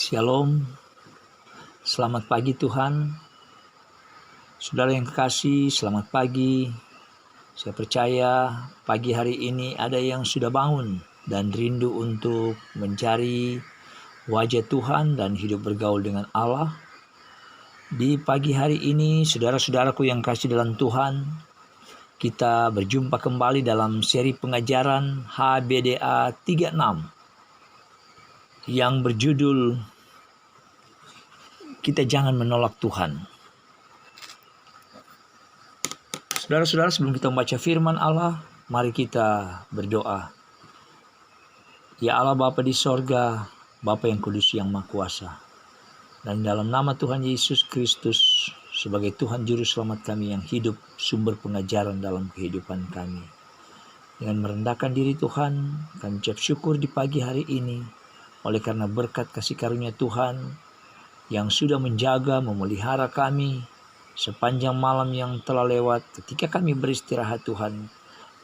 Shalom, selamat pagi Tuhan. Saudara yang kekasih, selamat pagi. Saya percaya pagi hari ini ada yang sudah bangun dan rindu untuk mencari wajah Tuhan dan hidup bergaul dengan Allah. Di pagi hari ini, saudara-saudaraku yang kasih dalam Tuhan, kita berjumpa kembali dalam seri pengajaran HBDA 36 yang berjudul Kita Jangan Menolak Tuhan. Saudara-saudara, sebelum kita membaca firman Allah, mari kita berdoa. Ya Allah Bapa di sorga, Bapa yang kudus yang maha kuasa, dan dalam nama Tuhan Yesus Kristus sebagai Tuhan Juru Selamat kami yang hidup, sumber pengajaran dalam kehidupan kami. Dengan merendahkan diri Tuhan, kami ucap syukur di pagi hari ini oleh karena berkat kasih karunia Tuhan yang sudah menjaga, memelihara kami sepanjang malam yang telah lewat. Ketika kami beristirahat Tuhan,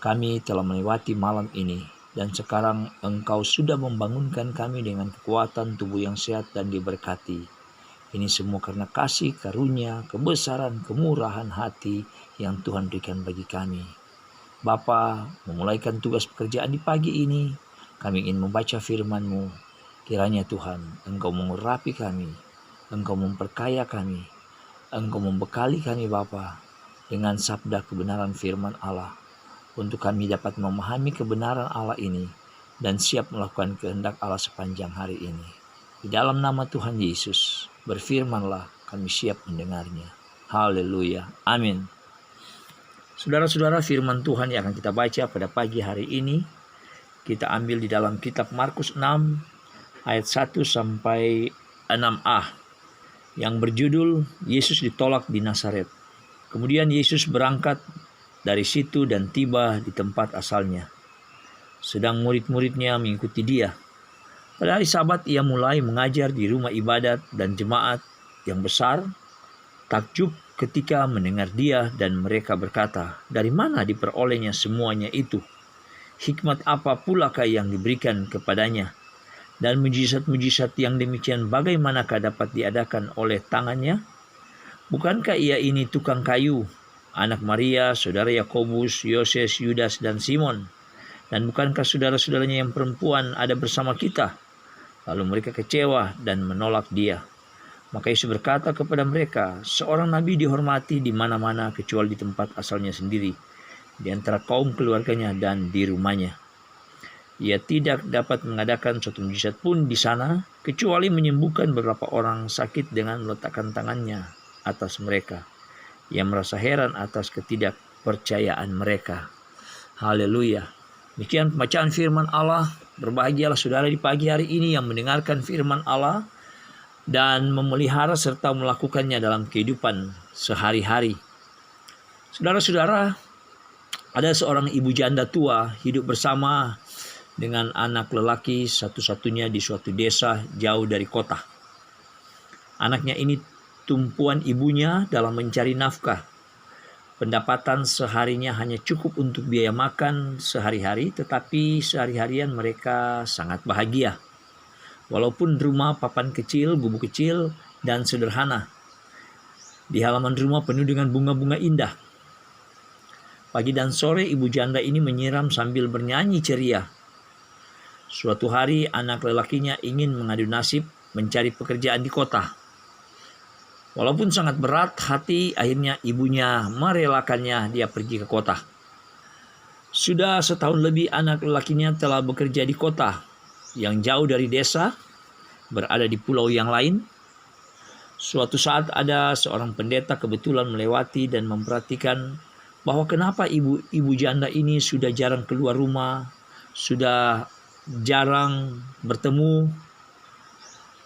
kami telah melewati malam ini, dan sekarang Engkau sudah membangunkan kami dengan kekuatan tubuh yang sehat dan diberkati. Ini semua karena kasih, karunia, kebesaran, kemurahan hati yang Tuhan berikan bagi kami. Bapa, memulaikan tugas pekerjaan di pagi ini, kami ingin membaca firman-Mu. Kiranya Tuhan, Engkau mengurapi kami, Engkau memperkaya kami, Engkau membekali kami Bapa dengan sabda kebenaran firman Allah, untuk kami dapat memahami kebenaran Allah ini dan siap melakukan kehendak Allah sepanjang hari ini. Di dalam nama Tuhan Yesus, berfirmanlah, kami siap mendengarnya. Haleluya. Amin. Saudara-saudara, firman Tuhan yang akan kita baca pada pagi hari ini, kita ambil di dalam kitab Markus 6, ayat 1 sampai 6a, yang berjudul Yesus ditolak di Nazaret. Kemudian Yesus berangkat dari situ dan tiba di tempat asalnya. Sedang murid-muridnya mengikuti dia. Pada hari Sabat ia mulai mengajar di rumah ibadat, dan jemaat yang besar takjub ketika mendengar dia, dan mereka berkata, "Dari mana diperolehnya semuanya itu? Hikmat apa pulakah yang diberikan kepadanya? Dan mujizat-mujizat yang demikian bagaimanakah dapat diadakan oleh tangannya? Bukankah ia ini tukang kayu, anak Maria, saudara Yakobus, Yoses, Yudas, dan Simon? Dan bukankah saudara-saudaranya yang perempuan ada bersama kita?" Lalu mereka kecewa dan menolak dia. Maka Yesus berkata kepada mereka, "Seorang nabi dihormati di mana-mana kecuali di tempat asalnya sendiri, di antara kaum keluarganya dan di rumahnya. Ia tidak dapat mengadakan suatu mujizat pun di sana, kecuali menyembuhkan beberapa orang sakit dengan meletakkan tangannya atas mereka." Ia merasa heran atas ketidakpercayaan mereka. Haleluya. Demikian pembacaan firman Allah. Berbahagialah saudara di pagi hari ini yang mendengarkan firman Allah dan memelihara serta melakukannya dalam kehidupan sehari-hari. Saudara-saudara, ada seorang ibu janda tua hidup bersama dengan anak lelaki satu-satunya di suatu desa jauh dari kota. Anaknya ini tumpuan ibunya dalam mencari nafkah. Pendapatan seharinya hanya cukup untuk biaya makan sehari-hari, tetapi sehari-harian mereka sangat bahagia. Walaupun rumah papan kecil, gubuk kecil, dan sederhana. Di halaman rumah penuh dengan bunga-bunga indah. Pagi dan sore ibu janda ini menyiram sambil bernyanyi ceria. Suatu hari anak lelakinya ingin mengadu nasib mencari pekerjaan di kota. Walaupun sangat berat hati, akhirnya ibunya merelakannya dia pergi ke kota. Sudah setahun lebih anak lelakinya telah bekerja di kota yang jauh dari desa, berada di pulau yang lain. Suatu saat ada seorang pendeta kebetulan melewati dan memperhatikan bahwa kenapa ibu janda ini sudah jarang keluar rumah, sudah jarang bertemu,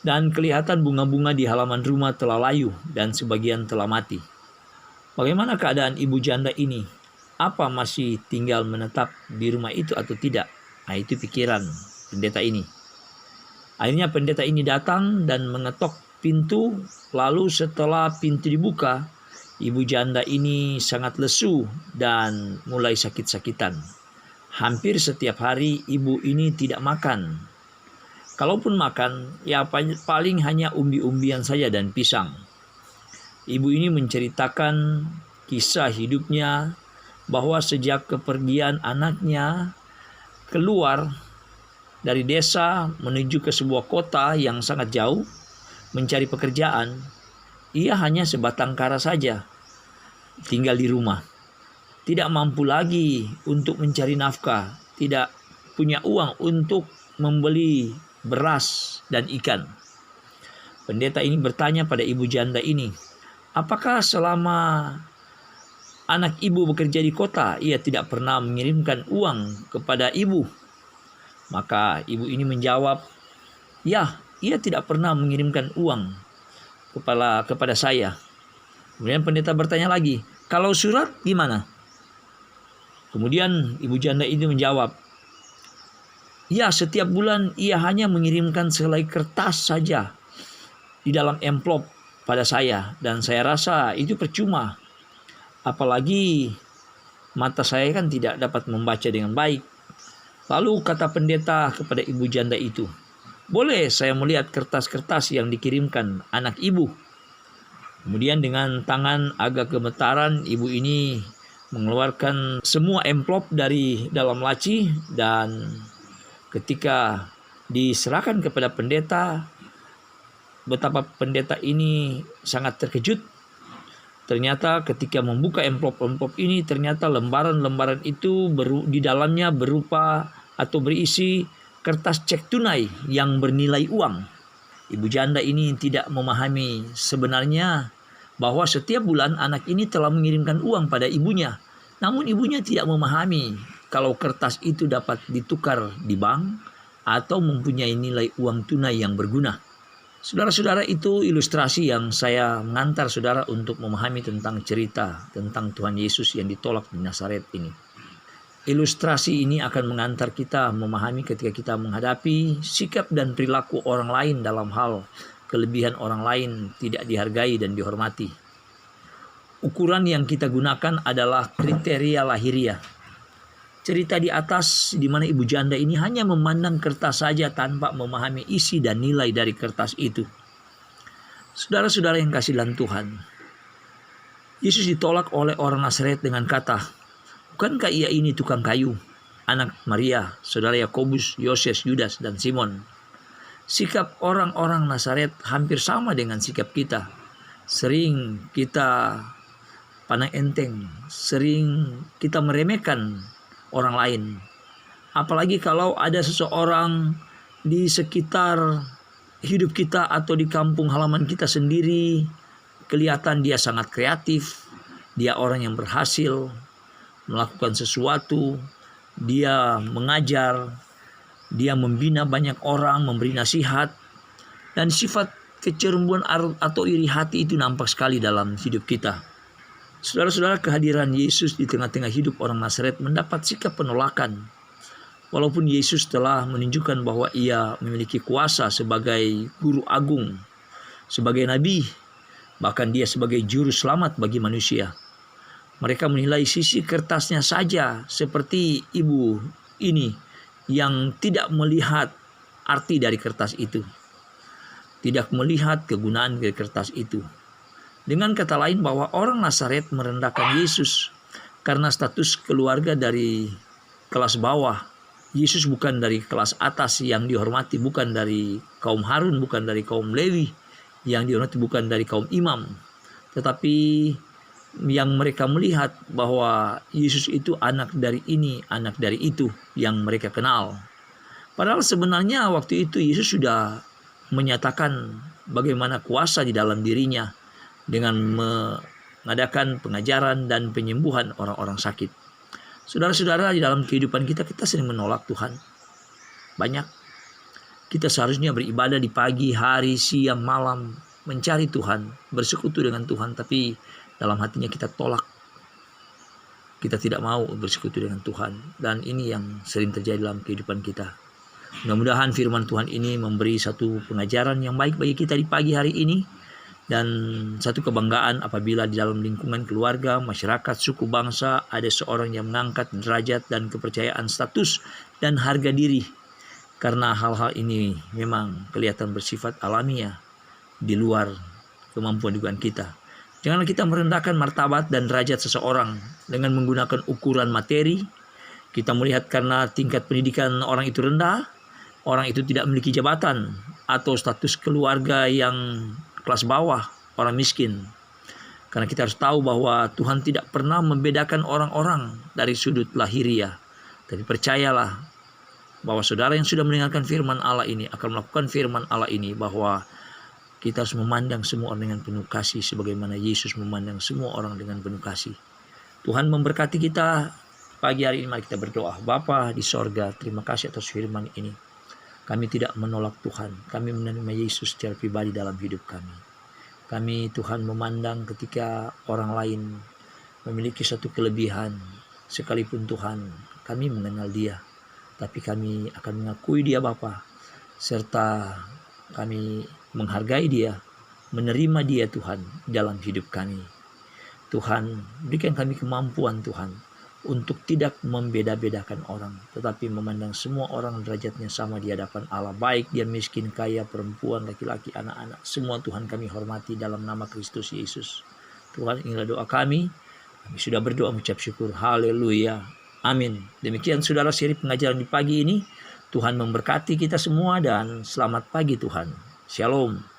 dan kelihatan bunga-bunga di halaman rumah telah layu dan sebagian telah mati. Bagaimana keadaan ibu janda ini? Apa masih tinggal menetap di rumah itu atau tidak? Nah, itu pikiran pendeta ini. Akhirnya pendeta ini datang dan mengetok pintu. Lalu setelah pintu dibuka, ibu janda ini sangat lesu dan mulai sakit-sakitan. Hampir setiap hari ibu ini tidak makan. Kalaupun makan, ya paling hanya umbi-umbian saja dan pisang. Ibu ini menceritakan kisah hidupnya bahwa sejak kepergian anaknya keluar dari desa menuju ke sebuah kota yang sangat jauh mencari pekerjaan, ia hanya sebatang kara saja tinggal di rumah. Tidak mampu lagi untuk mencari nafkah, tidak punya uang untuk membeli beras dan ikan. Pendeta ini bertanya pada ibu janda ini, apakah selama anak ibu bekerja di kota, ia tidak pernah mengirimkan uang kepada ibu? Maka ibu ini menjawab, ya, ia tidak pernah mengirimkan uang kepada saya. Kemudian pendeta bertanya lagi, kalau surat gimana? Kemudian ibu janda ini menjawab, ya, setiap bulan ia hanya mengirimkan sehelai kertas saja di dalam amplop pada saya, dan saya rasa itu percuma. Apalagi mata saya kan tidak dapat membaca dengan baik. Lalu kata pendeta kepada ibu janda itu, boleh saya melihat kertas-kertas yang dikirimkan anak ibu? Kemudian dengan tangan agak gemetaran, ibu ini mengeluarkan semua amplop dari dalam laci, dan ketika diserahkan kepada pendeta, betapa pendeta ini sangat terkejut. Ternyata ketika membuka amplop-amplop ini, ternyata lembaran-lembaran itu di dalamnya berupa atau berisi kertas cek tunai yang bernilai uang. Ibu janda ini tidak memahami sebenarnya bahwa setiap bulan anak ini telah mengirimkan uang pada ibunya. Namun ibunya tidak memahami kalau kertas itu dapat ditukar di bank atau mempunyai nilai uang tunai yang berguna. Saudara-saudara, itu ilustrasi yang saya mengantar saudara untuk memahami tentang cerita tentang Tuhan Yesus yang ditolak di Nazaret ini. Ilustrasi ini akan mengantar kita memahami ketika kita menghadapi sikap dan perilaku orang lain dalam hal kelebihan orang lain tidak dihargai dan dihormati. Ukuran yang kita gunakan adalah kriteria lahiriah. Cerita di atas di mana ibu janda ini hanya memandang kertas saja tanpa memahami isi dan nilai dari kertas itu. Saudara-saudara yang kasih dalam Tuhan, Yesus ditolak oleh orang Nazaret dengan kata, bukankah ia ini tukang kayu, anak Maria, saudara Yakobus, Yoses, Yudas, dan Simon? Sikap orang-orang Nazaret hampir sama dengan sikap kita. Sering kita pandang enteng, sering kita meremehkan orang lain. Apalagi kalau ada seseorang di sekitar hidup kita atau di kampung halaman kita sendiri, kelihatan dia sangat kreatif, dia orang yang berhasil melakukan sesuatu, dia mengajar, dia membina banyak orang, memberi nasihat, dan sifat kecemburuan atau iri hati itu nampak sekali dalam hidup kita. Saudara-saudara, kehadiran Yesus di tengah-tengah hidup orang Nazaret mendapat sikap penolakan. Walaupun Yesus telah menunjukkan bahwa ia memiliki kuasa sebagai guru agung, sebagai nabi, bahkan dia sebagai juru selamat bagi manusia. Mereka menilai sisi kertasnya saja, seperti ibu ini yang tidak melihat arti dari kertas itu, tidak melihat kegunaan dari kertas itu. Dengan kata lain, bahwa orang Nazaret merendahkan Yesus karena status keluarga dari kelas bawah. Yesus bukan dari kelas atas yang dihormati, bukan dari kaum Harun, bukan dari kaum Lewi yang dihormati, bukan dari kaum imam. Tetapi yang mereka melihat bahwa Yesus itu anak dari ini, anak dari itu yang mereka kenal. Padahal sebenarnya waktu itu Yesus sudah menyatakan bagaimana kuasa di dalam dirinya dengan mengadakan pengajaran dan penyembuhan orang-orang sakit. Saudara-saudara, di dalam kehidupan kita sering menolak Tuhan. Banyak. Kita seharusnya beribadah di pagi, hari, siang, malam, mencari Tuhan, bersekutu dengan Tuhan, tapi dalam hatinya kita tolak. Kita tidak mau bersekutu dengan Tuhan, dan ini yang sering terjadi dalam kehidupan kita. Mudah-mudahan firman Tuhan ini memberi satu pengajaran yang baik bagi kita di pagi hari ini, dan satu kebanggaan apabila di dalam lingkungan keluarga, masyarakat, suku bangsa ada seorang yang mengangkat derajat dan kepercayaan, status dan harga diri Karena hal-hal ini memang kelihatan bersifat alamiah, di luar kemampuan dugaan kita. Janganlah kita merendahkan martabat dan derajat seseorang dengan menggunakan ukuran materi. Kita melihat karena tingkat pendidikan orang itu rendah, orang itu tidak memiliki jabatan atau status keluarga yang kelas bawah, orang miskin. Karena kita harus tahu bahwa Tuhan tidak pernah membedakan orang-orang dari sudut lahiriah. Tapi percayalah bahwa saudara yang sudah mendengarkan firman Allah ini akan melakukan firman Allah ini, bahwa kita harus memandang semua orang dengan penuh kasih sebagaimana Yesus memandang semua orang dengan penuh kasih. Tuhan memberkati kita pagi hari ini. Mari kita berdoa. Bapa di sorga, terima kasih atas firman ini. Kami tidak menolak Tuhan. Kami menerima Yesus secara pribadi dalam hidup kami. Kami Tuhan memandang ketika orang lain memiliki satu kelebihan, sekalipun Tuhan kami mengenal dia, tapi kami akan mengakui dia Bapa, serta kami menghargai dia, menerima dia Tuhan dalam hidup kami. Tuhan, berikan kami kemampuan Tuhan untuk tidak membeda-bedakan orang, tetapi memandang semua orang derajatnya sama di hadapan Allah, baik dia miskin, kaya, perempuan, laki-laki, anak-anak, semua Tuhan kami hormati dalam nama Kristus Yesus. Tuhan, inilah doa kami. Kami sudah berdoa mengucap syukur. Haleluya. Amin. Demikian saudara seri pengajaran di pagi ini. Tuhan memberkati kita semua dan selamat pagi Tuhan. Shalom.